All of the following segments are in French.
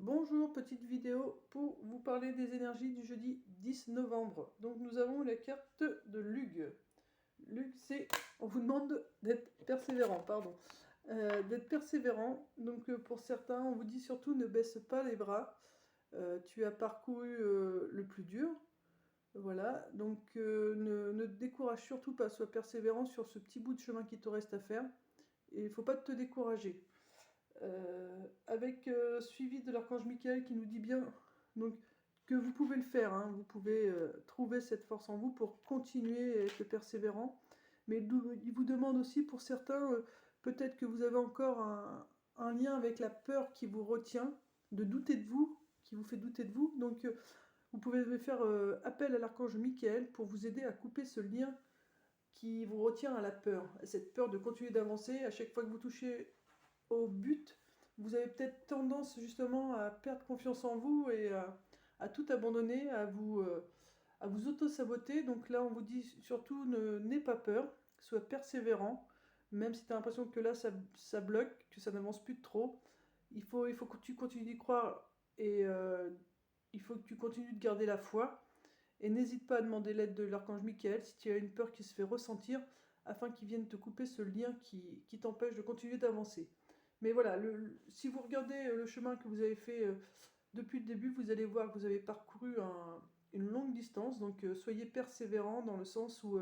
Bonjour, petite vidéo pour vous parler des énergies du jeudi 10 novembre. Donc nous avons la carte de Lug. Lug, c'est... On vous demande d'être persévérant, pardon. D'être persévérant. Donc pour certains, on vous dit surtout ne baisse pas les bras. Tu as parcouru le plus dur. Voilà, donc ne te décourage surtout pas. Sois persévérant sur ce petit bout de chemin qui te reste à faire. Et il ne faut pas te décourager. Avec suivi de l'archange Michael qui nous dit bien donc, que vous pouvez le faire, hein, vous pouvez trouver cette force en vous pour continuer à être persévérant, mais il vous demande aussi pour certains, peut-être que vous avez encore un lien avec la peur qui vous retient, de douter de vous, qui vous fait douter de vous, donc vous pouvez faire appel à l'archange Michael pour vous aider à couper ce lien qui vous retient à la peur, à cette peur de continuer d'avancer. À chaque fois que vous touchez au but, vous avez peut-être tendance justement à perdre confiance en vous et à tout abandonner, à vous auto-saboter. Donc là, on vous dit surtout, n'aie pas peur, sois persévérant, même si tu as l'impression que là, ça bloque, que ça n'avance plus de trop. Il faut que tu continues d'y croire et il faut que tu continues de garder la foi. Et n'hésite pas à demander l'aide de l'archange Michael si tu as une peur qui se fait ressentir, afin qu'il vienne te couper ce lien qui t'empêche de continuer d'avancer. Mais voilà, si vous regardez le chemin que vous avez fait depuis le début, vous allez voir que vous avez parcouru une longue distance. Donc soyez persévérant dans le sens où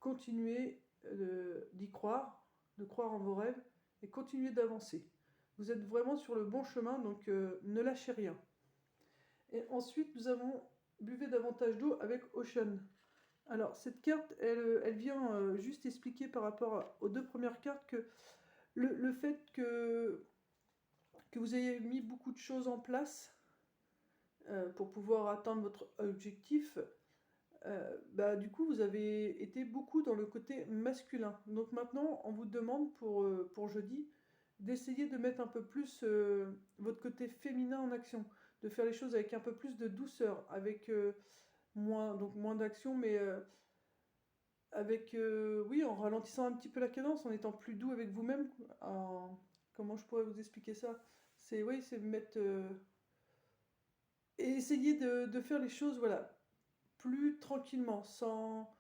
continuez d'y croire, de croire en vos rêves et continuez d'avancer. Vous êtes vraiment sur le bon chemin, donc ne lâchez rien. Et ensuite, nous avons buvez davantage d'eau avec Ocean. Alors, cette carte, elle vient juste expliquer par rapport aux deux premières cartes que le fait que vous ayez mis beaucoup de choses en place pour pouvoir atteindre votre objectif, du coup, vous avez été beaucoup dans le côté masculin. Donc maintenant, on vous demande pour jeudi d'essayer de mettre un peu plus votre côté féminin en action, de faire les choses avec un peu plus de douceur, avec moins d'action, mais oui, en ralentissant un petit peu la cadence, en étant plus doux avec vous-même. Comment je pourrais vous expliquer ça? Oui, c'est mettre et essayer de faire les choses, voilà, plus tranquillement, sans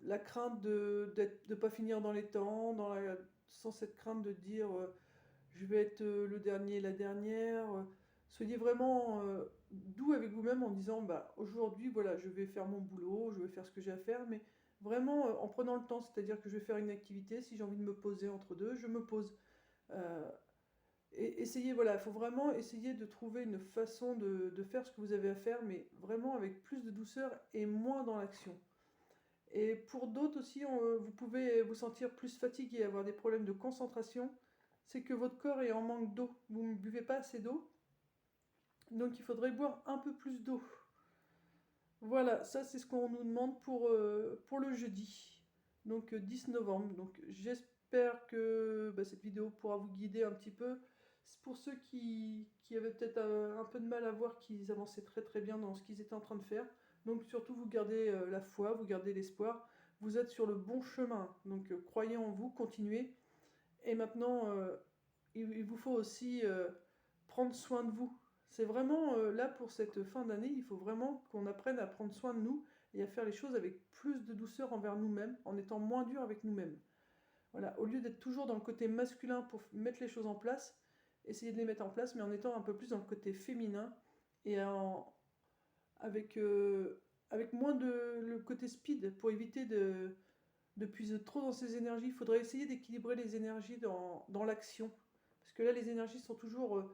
la crainte de ne pas finir dans les temps, sans cette crainte de dire je vais être le dernier, la dernière. Soyez vraiment doux avec vous-même en disant bah, aujourd'hui, voilà, je vais faire mon boulot, je vais faire ce que j'ai à faire, mais vraiment en prenant le temps, c'est-à-dire que je vais faire une activité, si j'ai envie de me poser entre deux, je me pose. Euh, et essayez, voilà, il faut vraiment essayer de trouver une façon de faire ce que vous avez à faire, mais vraiment avec plus de douceur et moins dans l'action. Et pour d'autres aussi, vous pouvez vous sentir plus fatigué, avoir des problèmes de concentration. C'est que votre corps est en manque d'eau. Vous ne buvez pas assez d'eau. Donc il faudrait boire un peu plus d'eau. Voilà, ça c'est ce qu'on nous demande pour le jeudi. Donc 10 novembre. Donc j'espère que cette vidéo pourra vous guider un petit peu. C'est pour ceux qui avaient peut-être un peu de mal à voir qu'ils avançaient très très bien dans ce qu'ils étaient en train de faire. Donc surtout vous gardez la foi, vous gardez l'espoir. Vous êtes sur le bon chemin. Donc croyez en vous, continuez. Et maintenant, il vous faut aussi prendre soin de vous. C'est vraiment là pour cette fin d'année, il faut vraiment qu'on apprenne à prendre soin de nous et à faire les choses avec plus de douceur envers nous-mêmes, en étant moins dur avec nous-mêmes. Voilà, au lieu d'être toujours dans le côté masculin pour mettre les choses en place, essayez de les mettre en place, mais en étant un peu plus dans le côté féminin et avec, avec moins de le côté speed pour éviter de puiser trop dans ses énergies. Il faudrait essayer d'équilibrer les énergies dans l'action. Parce que là, les énergies sont toujours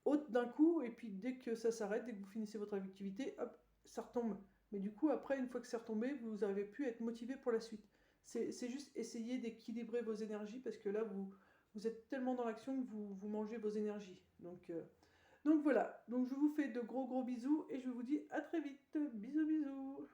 hautes d'un coup, et puis dès que ça s'arrête, dès que vous finissez votre activité, hop, ça retombe. Mais du coup, après, une fois que c'est retombé, vous n'avez plus à être motivé pour la suite. C'est juste essayer d'équilibrer vos énergies, parce que là, vous êtes tellement dans l'action que vous mangez vos énergies. Donc voilà, donc je vous fais de gros gros bisous, et je vous dis à très vite. Bisous bisous.